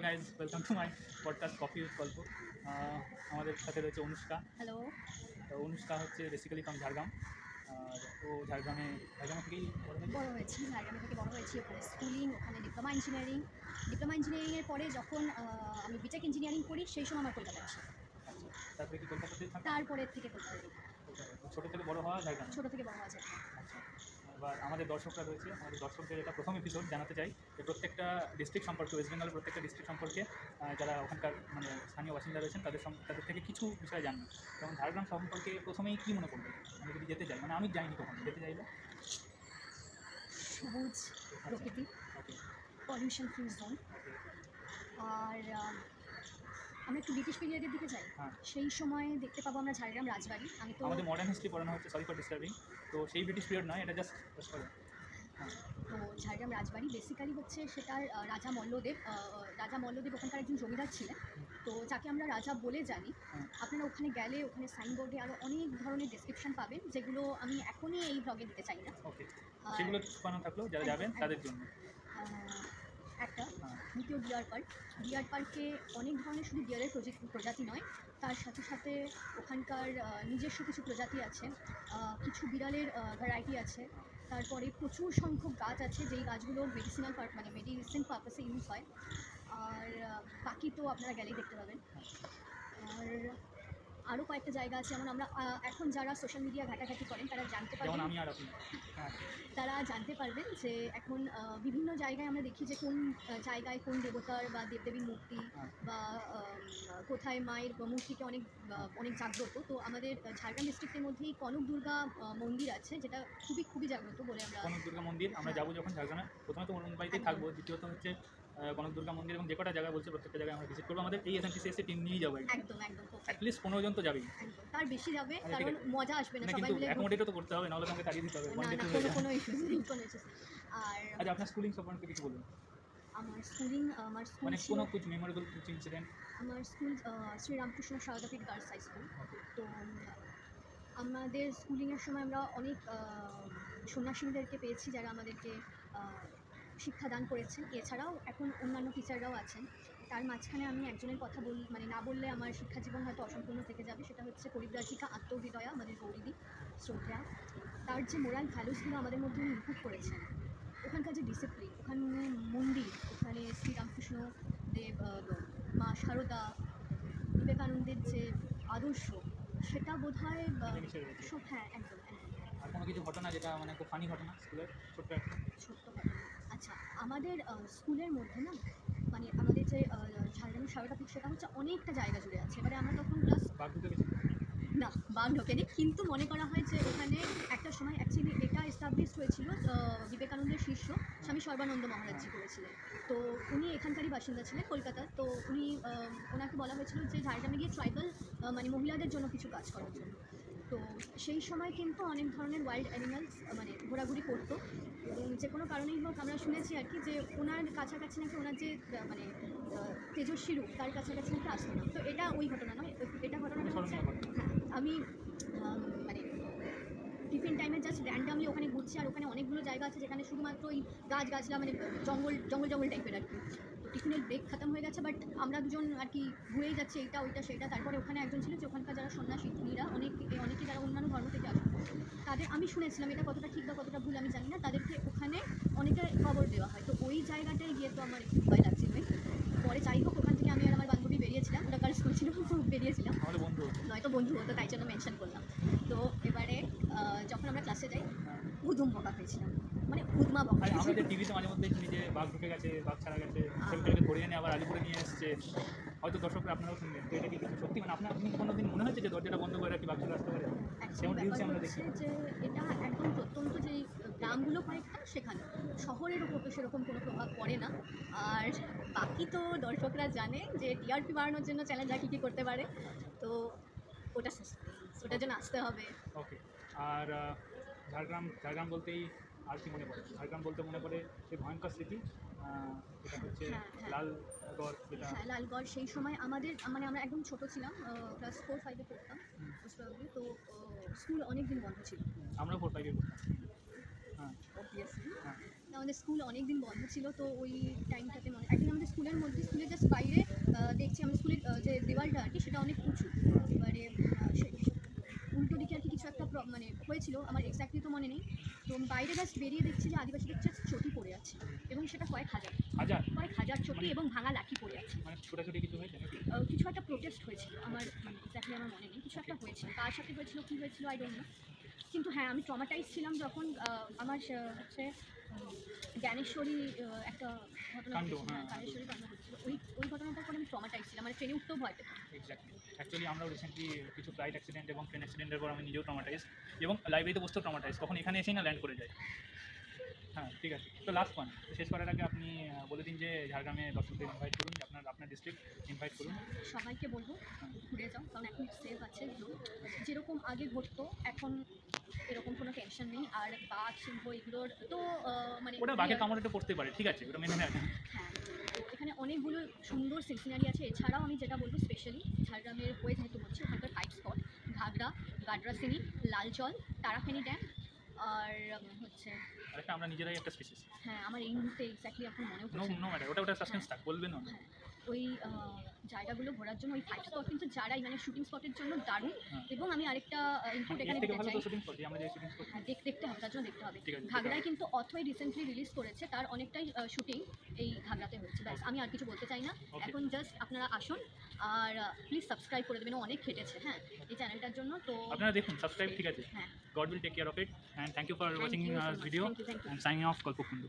Guys, welcome to my podcast coffee with গল্প। আমাদের সাথে রয়েছে অনুষ্কা। হ্যালো। তো অনুষ্কা হচ্ছে বেসিক্যালি ফ্রম ঝাড়গ্রাম। আর ও ঝাড়গ্রামে থেকেই বড় হয়েছি ঝাড়গ্রামে থেকে বড় হয়েছি। ওখানে স্কুলিং, ওখানে ডিপ্লোমা ইঞ্জিনিয়ারিংয়ের পরে যখন আমি বিটেক ইঞ্জিনিয়ারিং করি সেই সময় আমার কলকাতায় আসে। আচ্ছা, তারপরে কি কলকাতাতেই থাকা? তারপরের থেকে কলকাতায় ছোটো থেকে বড় হওয়া ঝাড়গ্রাম? ছোটো থেকে বড় হওয়া যায়। আচ্ছা, এবার আমাদের দর্শকরা রয়েছে, আমাদের দর্শকদের এটা প্রথম এপিসোড। জানাতে চাই যে প্রত্যেকটা ডিস্ট্রিক্ট সম্পর্কে, ওয়েস্ট বেঙ্গলের প্রত্যেকটা ডিস্ট্রিক্ট সম্পর্কে যারা ওখানকার মানে স্থানীয় বাসিন্দা রয়েছেন তাদের থেকে কিছু বিষয় জানবেন। যেমন ঝাড়গ্রাম সম্পর্কে প্রথমেই কী মনে করবে আমি যদি যেতে চাই, মানে আমি যাইনি কখনো, যেতে চাইলে? সবুজ প্রকৃতি, পলিউশন ফ্রি জোন, আর আমরা একটু ব্রিটিশ পিরিয়ডের দিকে যাই। সেই সময় দেখতে পাবো আমরা ঝাড়গ্রাম রাজবাড়ি। আমি তো আমাদের মডার্ন হিস্ট্রি পড়ানো হচ্ছে, সরি ফর ডিস্টার্বিং। তো সেই ব্রিটিশ পিরিয়ড নয়, এটা জাস্ট করে। তো ঝাড়গ্রাম রাজবাড়ি বেসিক্যালি হচ্ছে সেটার রাজা মল্লদেব ওখানকার একজন জমিদার ছিলেন, তো যাকে আমরা রাজা বলে জানি। আপনারা ওখানে গেলে ওখানে সাইনবোর্ডে আরও অনেক ধরনের ডেসক্রিপশন পাবেন, যেগুলো আমি এখনই এই ব্লগে দিতে চাই না। ওকে, সেগুলো ছুপানো থাকলো যারা যাবেন তাদের জন্য। একটা দ্বিতীয় ডিয়ার পার্কে অনেক ধরনের শুধু ডিয়ারের প্রজাতি নয়, তার সাথে সাথে ওখানকার নিজস্ব কিছু প্রজাতি আছে, কিছু বিড়ালের ভ্যারাইটি আছে। তারপরে প্রচুর সংখ্যক গাছ আছে, যেই গাছগুলো মেডিসিন পারপাসে ইউজ হয়। আর বাকি তো আপনারা গেলেই দেখতে পাবেন। আর আরও কয়েকটা জায়গা আছে, যেমন আমরা এখন যারা সোশ্যাল মিডিয়া ঘাটাঘাটি করেন তারা জানতে পারবেন, তারা জানতে পারবেন যে এখন বিভিন্ন জায়গায় আমরা দেখি যে কোন জায়গায় কোন দেবতার বা দেবদেবীর মূর্তি বা কোথায় মায়ের মূর্তিকে অনেক জাগ্রত। তো আমাদের ঝাড়গ্রাম ডিস্ট্রিক্টের মধ্যেই কনক দুর্গা মন্দির আছে, যেটা খুবই জাগ্রত বলে আমরা। কনক দুর্গা মন্দির আমরা যাবো যখন ঝাড়গ্রামে, প্রথমে তো মুম্বাইতেই থাকবো, দ্বিতীয়ত হচ্ছে কনক দুর্গা মন্দির, এবং যে কটা জায়গা বলছে প্রত্যেকটা জায়গায় আমরা ভিজিট করবো। আমাদের এই এসএনটিসি টিম নিয়েই যাবো, একদম অ্যাটলিস্ট 15 জন তো যাবেই, তার বেশি যাবে, কারণ মজা আসবে না সবাই মিলে। অ্যাকোমোডেটও তো করতে হবে, নাহলে আমাকে তাড়িয়ে দিতে হবে। কোনো ইস্যুস নেই। আর আচ্ছা, আপনার স্কুলিং সম্পর্কে কিছু বলুন। আমার স্কুল মানে কোনো কিছু মেমোরেবল কিছু ইনসিডেন্ট? আমার school Sriramakrishna Saradapith girls high school. তো আমাদের স্কুলিংয়ের সময় আমরা অনেক সন্ন্যাসীদেরকে পেয়েছি যারা আমাদেরকে শিক্ষাদান করেছেন। এছাড়াও এখন অন্যান্য টিচাররাও আছেন। তার মাঝখানে আমি একজনের কথা না বললে আমার শিক্ষা জীবন হয়তো অসম্পূর্ণ থেকে যাবে। সেটা হচ্ছে পরিব্রাজিকা আত্মহৃদয়া, আমাদের গৌরীদি শ্রদ্ধা। তার যে মোরাল ভ্যালুসগুলো আমাদের মধ্যে উনি ইনপুট করেছেন, ওখানকার যে ডিসিপ্লিন, ওখানে মন্দির, ওখানে শ্রীরামকৃষ্ণ দেব, মা শারদা, বিবেকানন্দের যে আদর্শ, সেটা বোধ হয় সব। হ্যাঁ, একদম। আর কোনো কিছু ঘটনা যেটা মানে খুব ফানি ঘটনা স্কুলের? ছোট্ট ঘটনা। আচ্ছা, আমাদের স্কুলের মধ্যে না, মানে আমাদের যে ঝাড়গ্রামের সারদাপীঠ, সেটা হচ্ছে অনেকটা জায়গা জুড়ে আছে। এবারে আমরা তখন না, বাঘ ঢোকেনি, কিন্তু মনে করা হয় যে ওখানে একটা সময় অ্যাকচুয়ালি এটা এস্টাবলিশ হয়েছিল বিবেকানন্দের শিষ্য স্বামী সর্বানন্দ মহারাজজি করেছিলেন। তো উনি এখানকারই বাসিন্দা ছিলেন, কলকাতার। তো ওনাকে বলা হয়েছিল যে ঝাড়গ্রামে গিয়ে ট্রাইবাল মানে মহিলাদের জন্য কিছু কাজ করার জন্য। তো সেই সময় কিন্তু অনেক ধরনের ওয়াইল্ড অ্যানিমালস মানে ঘোরাঘুরি করতো, এবং যে কোনো কারণেই হোক আমরা শুনেছি আর কি, যে ওনার কাছাকাছি নাকি ওনার যে মানে তেজস্বী রূপ, তার কাছাকাছি নাকি আসতো না। তো এটা ওই ঘটনা নয়, এটা ঘটনাটা হচ্ছে আমি মানে টিফিন টাইমে জাস্ট র্যান্ডামলি ওখানে ঘুরছি, আর ওখানে অনেকগুলো জায়গা আছে যেখানে শুধুমাত্র ওই গাছগাছলা, মানে জঙ্গল টাইপের আর কি। তো টিফিনের ব্রেক খতম হয়ে গেছে, বাট আমরা দুজন আর কি ঘুরেই যাচ্ছি, এইটা ওইটা সেটা। তারপরে ওখানে একজন ছিল যে ওখানকার যারা সন্ন্যাসী মুনিরা, অনেকে যারা অন্যান্য ধর্ম থেকে আসে, তাদের আমি শুনেছিলাম, এটা কতটা ঠিক বা কতটা ভুল আমি জানি না, তাদেরকে ওখানে অনেকে খবর দেওয়া হয়। তো ওই জায়গাটায় গিয়ে তো আমার একটু ভয় লাগছিলই। পরে যাই হোক, ওখান থেকে আমি আর আমার বান্ধবী বেরিয়েছিলাম, ওটা গার্লস স্কুল ছিল, বেরিয়েছিলাম, নয়তো বন্ধু হতো, তাই জন্য মেনশন করলাম। তো এবারে যখন আমরা ক্লাসে যাই, হুদুম বকা পেয়েছিলাম, মানে হুদমা বকা। আমরা যে টিভিতে মাঝে মধ্যে শুনি যে বাঘ ঢুকে গেছে, বাঘ ছাড়া গেছে, ছেলেটাকে ধরে এনে আবার আলিপুরে নিয়ে এসছে, হয়তো দর্শকরা আপনারাও শুনবেন। তো এটা কি সত্যি? মানে আপনি কোনো দিন মনে হচ্ছে যে দরজাটা বন্ধ করে রাখি, বাঘ চলে আসতে পারে? আমরা দেখছি যে এটা একদম প্রত্যন্ত যে গ্রামগুলো কয়েকটা, সেখানে শহরের উপর তো সেরকম কোনো প্রভাব পড়ে না। আর বাকি তো দর্শকরা জানে যে টিআরপি বাড়ানোর জন্য চ্যানেলরা কী করতে পারে, তো ওটার জন্য আসতে হবে। ওকে। আর ঝাড়গ্রাম বলতেই আর কি মনে পড়ে? ঝাড়গ্রাম বলতে মনে পড়ে সেই ভয়ঙ্কর স্মৃতি, এটা হচ্ছে লালগড়। লালগড় সেই সময় আমাদের মানে আমরা একদম ছোটো ছিলাম, ক্লাস 4-5-এ পড়তাম তো স্কুল অনেক দিন বন্ধ ছিল। আমরা 4-5-এ পড়তাম। অবভিয়াসলি আমাদের স্কুল অনেক দিন বন্ধ ছিল, তো ওই টাইমটাতে একদিন আমাদের স্কুলের মধ্যে স্কুলের জাস্ট বাইরে দেখছি আমাদের স্কুলের যে দেওয়ালটা আর কি সেটা অনেক উঁচু, এবারে উল্টো দিকে আর কি কিছু একটা মানে হয়েছিল, আমার এক্স্যাক্টলি তো মনে নেই। তো বাইরে জাস্ট বেরিয়ে দেখছি যে আদিবাসীদের জাস্ট চটি পড়ে আছে, এবং সেটা কয়েক হাজার চটি এবং ভাঙা লাঠি পড়ে আছে। মানে ছোটাছুটি কিছু হয়েছে নাকি? কিছু একটা প্রোটেস্ট হয়েছিল, আমার মানে এক্স্যাক্টলি আমার মনে নেই, কিছু একটা হয়েছিল, কার সাথে হয়েছিল কী হয়েছিল আই ডোন্ট নো। কিন্তু হ্যাঁ, আমি ট্রমাটাইজ ছিলাম যখন আমার হচ্ছে জ্ঞানেশ্বরী একটা ঘটনা ঘটেছিল, জ্ঞানেশ্বরী ঘটনা ঘটেছিল, ওই ঘটনাটার পর আমি ট্রমাটাইজ ছিলাম, মানে ট্রেনে উঠতেও ভয় পেতাম। এক্স্যাক্টলি, অ্যাকচুয়ালি আমরাও রিসেন্টলি কিছু ফ্লাইট অ্যাক্সিডেন্ট এবং ট্রেন অ্যাক্সিডেন্টের পর আমি নিজেও ট্রমাটাইজ, এবং লাইব্রেরিতে বসতেও ট্রমাটাইজ, তখন এখানে এসেই না ল্যান্ড করে যায়। হ্যাঁ, ঠিক আছে। তো লাস্ট ওয়ান, শেষ করার আগে আপনি বলে দিন যে ঝাড়গ্রামে দর্শকদের ইনভাইট করুন, যে আপনার ডিস্ট্রিক্ট ইনভাইট করুন। সবাইকে বলবো ঘুরে যাও, কারণ এখন সেফ আছে, যেরকম আগে ঘটতো এখন এরকম কোনো টেনশন নেই। আর বাঘ সিংহ এগুলোর তো মানে ওটা বাঘের কামড়েটা পড়তে পারে, ঠিক আছে, ওটা মেনে নেওয়া যায়। হ্যাঁ, তো এখানে অনেকগুলো সুন্দর সিনারি আছে। এছাড়াও আমি যেটা বলবো স্পেশালি ঝাড়গ্রামের হয়ে যেহেতু বলছি, ওখানকার হাইট স্পট ঘাগড়া, গাডরাসিনি, লালচল, তারাফেনি ড্যাম, আর হচ্ছে আরেকটা আমরা নিজেরাই একটা স্পিসিস। হ্যাঁ, আমার এই মুহূর্তে এক্স্যাক্টলি এখন মনেও নো পড়ছে না। নো ম্যাটার, ওটা সাসপেন্স থাক, বলবেন না। হ্যাঁ, ওই জায়গাগুলো ঘোরার জন্য ওই ফাইভ স্পট কিন্তু যারাই মানে শুটিং স্পটের জন্য দারুণ। এবং আমি আরেকটা ইনপুট এখানে দিতে চাই, শুটিং স্পট আমরা যে শুটিং স্পট হ্যাঁ দেখতে হবে, তার জন্য দেখতে হবে। ঠিক আছে, ঘাগড়ায় কিন্তু অথই রিসেন্টলি রিলিজ করেছে, তার অনেকটাই শুটিং এই ঘাগড়াতে হয়েছে। ব্যাস, আমি আর কিছু বলতে চাই না এখন, জাস্ট আপনারা আসুন আর প্লিজ সাবস্ক্রাইব করে দেবেন, ও অনেক খেটেছে হ্যাঁ এই চ্যানেলটার জন্য। তো আপনারা দেখুন, সাবস্ক্রাইব, ঠিক আছে। হ্যাঁ, God will take care of it, and thank you for watching you so our much. video. Thank you. I'm signing off, Kalpukkundu.